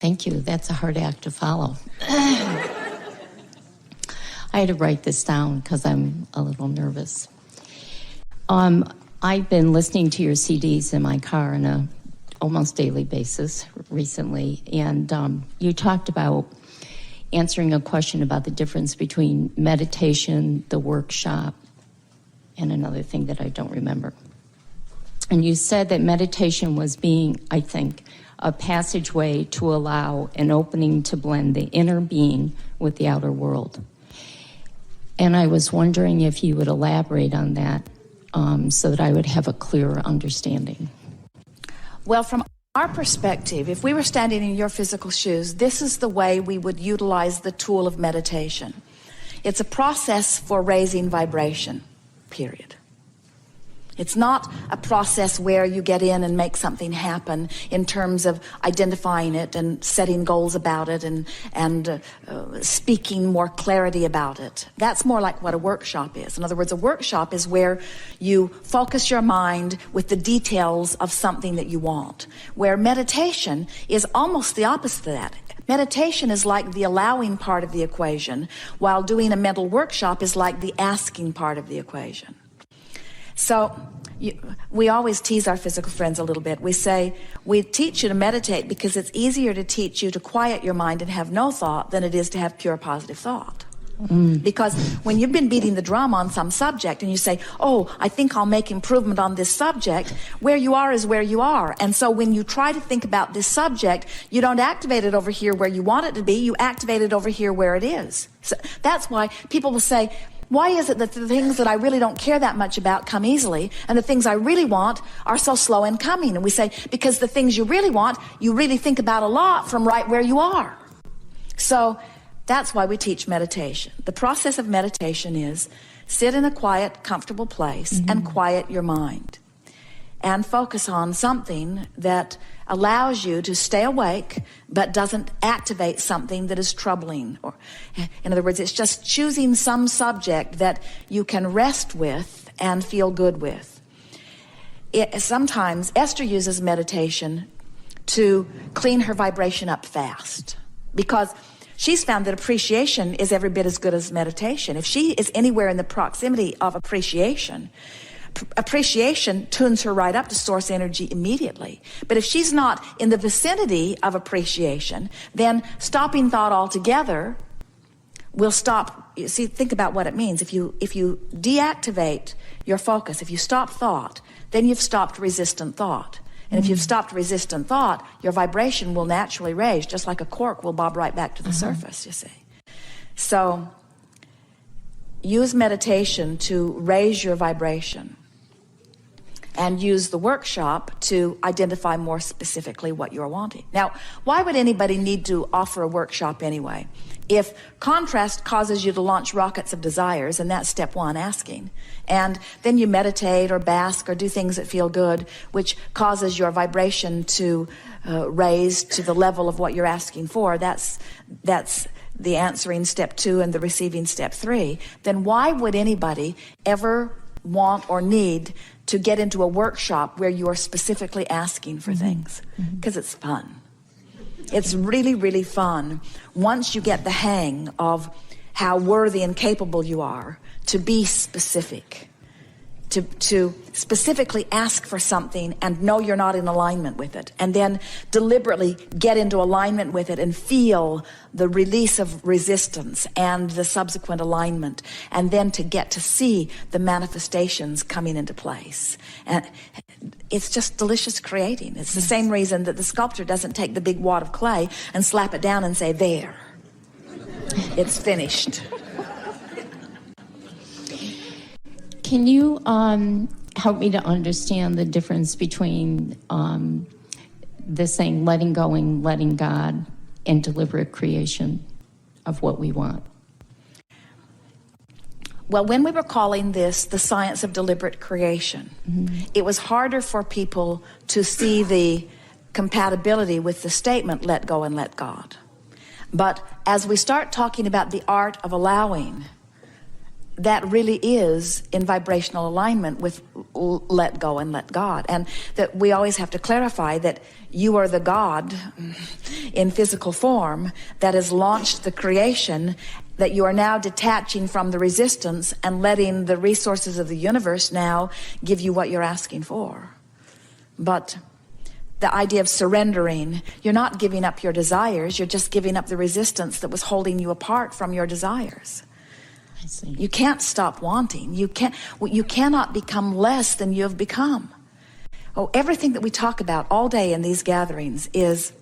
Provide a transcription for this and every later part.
Thank you. That's a hard act to follow. I had to write this down because I'm a little nervous. I've been listening to your CDs in my car on a almost daily basis recently, and you talked about answering a question about the difference between meditation, the workshop, and another thing that I don't remember. And you said that meditation was being, I think, a passageway to allow an opening to blend the inner being with the outer world. And I was wondering if you would elaborate on that so that I would have a clearer understanding. Well, from our perspective, if we were standing in your physical shoes, this is the way we would utilize the tool of meditation. It's a process for raising vibration, period. It's not a process where you get in and make something happen in terms of identifying it and setting goals about it and speaking more clarity about it. That's more like what a workshop is. In other words, a workshop is where you focus your mind with the details of something that you want, where meditation is almost the opposite of that. Meditation is like the allowing part of the equation, while doing a mental workshop is like the asking part of the equation. So we always tease our physical friends a little bit. We say, we teach you to meditate because it's easier to teach you to quiet your mind and have no thought than it is to have pure positive thought. Because when you've been beating the drum on some subject and you say, oh, I think I'll make improvement on this subject, where you are is where you are. And so when you try to think about this subject, you don't activate it over here where you want it to be, you activate it over here where it is. So that's why people will say, why is it that the things that I really don't care that much about come easily, and the things I really want are so slow in coming? And we say, because the things you really want, you really think about a lot from right where you are. So that's why we teach meditation. The process of meditation is sit in a quiet, comfortable place and quiet your mind and focus on something that allows you to stay awake but doesn't activate something that is troubling. Or, in other words, it's just choosing some subject that you can rest with and feel good with. Sometimes Esther uses meditation to clean her vibration up fast because she's found that appreciation is every bit as good as meditation. If she is anywhere in the proximity of appreciation tunes her right up to source energy immediately. But if she's not in the vicinity of appreciation, then stopping thought altogether will stop. You see, think about what it means. If you deactivate your focus, if you stop thought, then you've stopped resistant thought. And if you've stopped resistant thought, your vibration will naturally raise, just like a cork will bob right back to the surface, you see. So use meditation to raise your vibration, and use the workshop to identify more specifically what you're wanting. Now, why would anybody need to offer a workshop anyway? If contrast causes you to launch rockets of desires, and that's step one, asking, and then you meditate or bask or do things that feel good, which causes your vibration to raise to the level of what you're asking for, that's the answering step 2 and the receiving step 3, then why would anybody ever want or need to get into a workshop where you are specifically asking for things? Because it's fun. It's really, really fun once you get the hang of how worthy and capable you are to be specific, to specifically ask for something and know you're not in alignment with it, and then deliberately get into alignment with it and feel the release of resistance and the subsequent alignment, and then to get to see the manifestations coming into place. And it's just delicious creating. It's the same reason that the sculptor doesn't take the big wad of clay and slap it down and say, there, it's finished. Can you help me to understand the difference between the saying letting go and letting God and deliberate creation of what we want? Well, when we were calling this the science of deliberate creation, it was harder for people to see the compatibility with the statement, let go and let God. But as we start talking about the art of allowing, that really is in vibrational alignment with let go and let God. And that we always have to clarify that you are the God in physical form that has launched the creation, that you are now detaching from the resistance and letting the resources of the universe now give you what you're asking for. But the idea of surrendering, you're not giving up your desires, you're just giving up the resistance that was holding you apart from your desires. I see. You can't stop wanting. You cannot become less than you have become. Oh, everything that we talk about all day in these gatherings is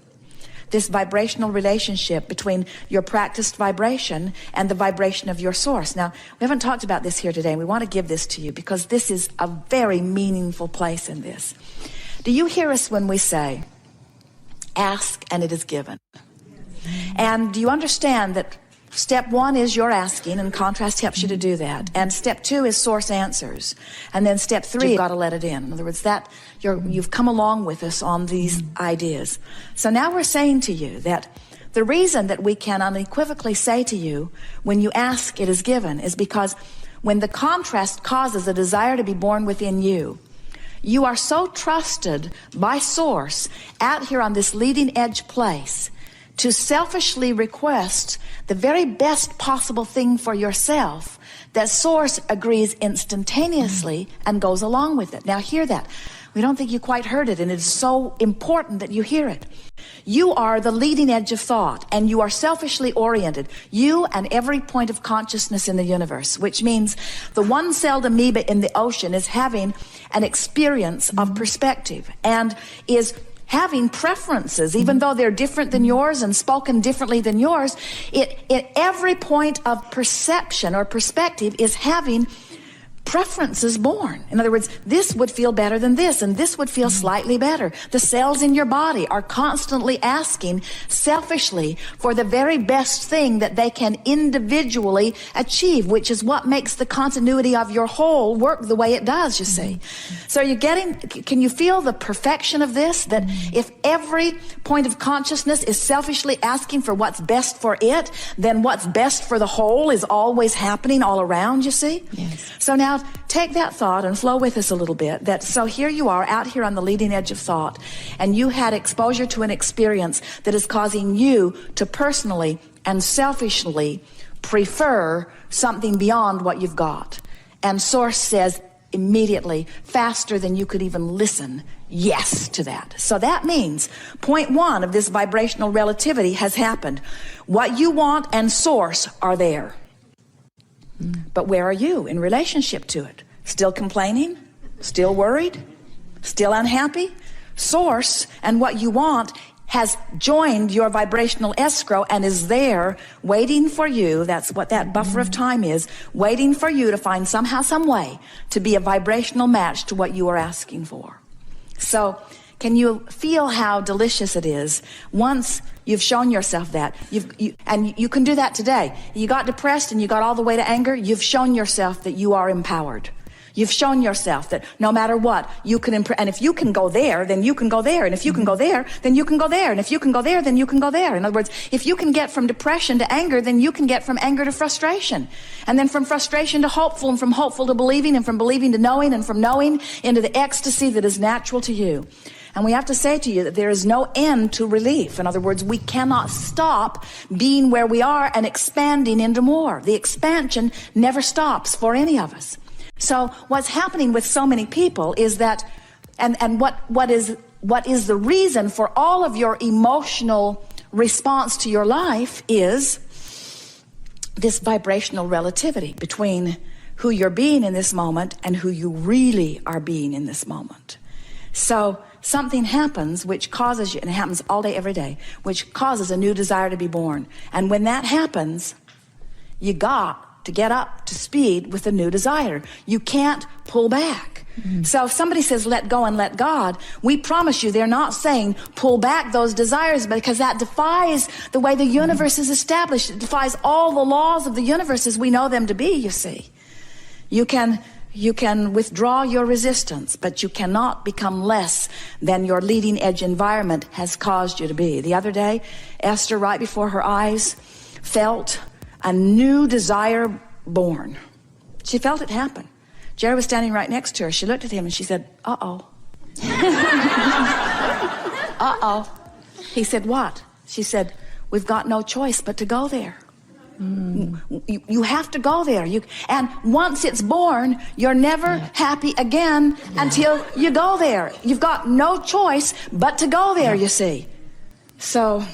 this vibrational relationship between your practiced vibration and the vibration of your source. Now, we haven't talked about this here today, and we want to give this to you because this is a very meaningful place in this. Do you hear us when we say, ask and it is given? And do you understand that step one is your asking, and contrast helps you to do that. And step two is source answers. And then step three, you've got to let it in. In other words, that you've come along with us on these ideas. So now we're saying to you that the reason that we can unequivocally say to you, when you ask, it is given, is because when the contrast causes a desire to be born within you, you are so trusted by Source out here on this leading edge place to selfishly request the very best possible thing for yourself that Source agrees instantaneously and goes along with it. Now hear that. We don't think you quite heard it, and it is so important that you hear it. You are the leading edge of thought, and you are selfishly oriented. You and every point of consciousness in the universe, which means the one-celled amoeba in the ocean is having an experience of perspective and is having preferences, even though they're different than yours and spoken differently than yours. Every point of perception or perspective is having preferences born. In other words, this would feel better than this, and this would feel slightly better. The cells in your body are constantly asking selfishly for the very best thing that they can individually achieve, which is what makes the continuity of your whole work the way it does, you see. So can you feel the perfection of this? That if every point of consciousness is selfishly asking for what's best for it, then what's best for the whole is always happening all around, you see? Yes. So now take that thought and flow with us a little bit. So here you are out here on the leading edge of thought, and you had exposure to an experience that is causing you to personally and selfishly prefer something beyond what you've got. And Source says immediately, faster than you could even listen, yes to that. So that means point one of this vibrational relativity has happened. What you want and Source are there. But where are you in relationship to it? Still complaining? Still worried? Still unhappy? Source and what you want has joined your vibrational escrow and is there waiting for you. That's what that buffer of time is, waiting for you to find somehow, some way to be a vibrational match to what you are asking for. So can you feel how delicious it is once you've shown yourself that? And you can do that today. You got depressed and you got all the way to anger. You've shown yourself that you are empowered. You've shown yourself that no matter what, you can and if you can go there, then you can go there. And if you can go there, then you can go there. And if you can go there, then you can go there. In other words, if you can get from depression to anger, then you can get from anger to frustration. And then from frustration to hopeful, and from hopeful to believing, and from believing to knowing, and from knowing into the ecstasy that is natural to you. And we have to say to you that there is no end to relief. In other words, we cannot stop being where we are and expanding into more. The expansion never stops for any of us. So what's happening with so many people is that, and what is the reason for all of your emotional response to your life is this vibrational relativity between who you're being in this moment and who you really are being in this moment. So something happens which causes you, and it happens all day, every day, which causes a new desire to be born. And when that happens, you got to get up to speed with a new desire. You can't pull back. So if somebody says, let go and let God, we promise you they're not saying pull back those desires, because that defies the way the universe is established. It defies all the laws of the universe as we know them to be, you see. You can withdraw your resistance, but you cannot become less than your leading edge environment has caused you to be. The other day, Esther, right before her eyes, felt a new desire born. She felt it happen. Jerry was standing right next to her. She looked at him and she said, uh-oh. Uh-oh. He said, what? She said, we've got no choice but to go there. You have to go there. And once it's born, you're never happy again until you go there. You've got no choice but to go there, you see. So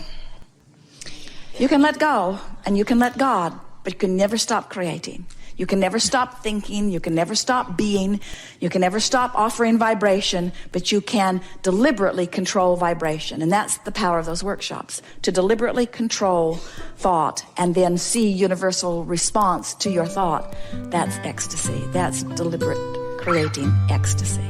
you can let go and you can let God, but you can never stop creating. You can never stop thinking. You can never stop being. You can never stop offering vibration, but you can deliberately control vibration. And that's the power of those workshops, to deliberately control thought and then see universal response to your thought. That's ecstasy. That's deliberate creating ecstasy.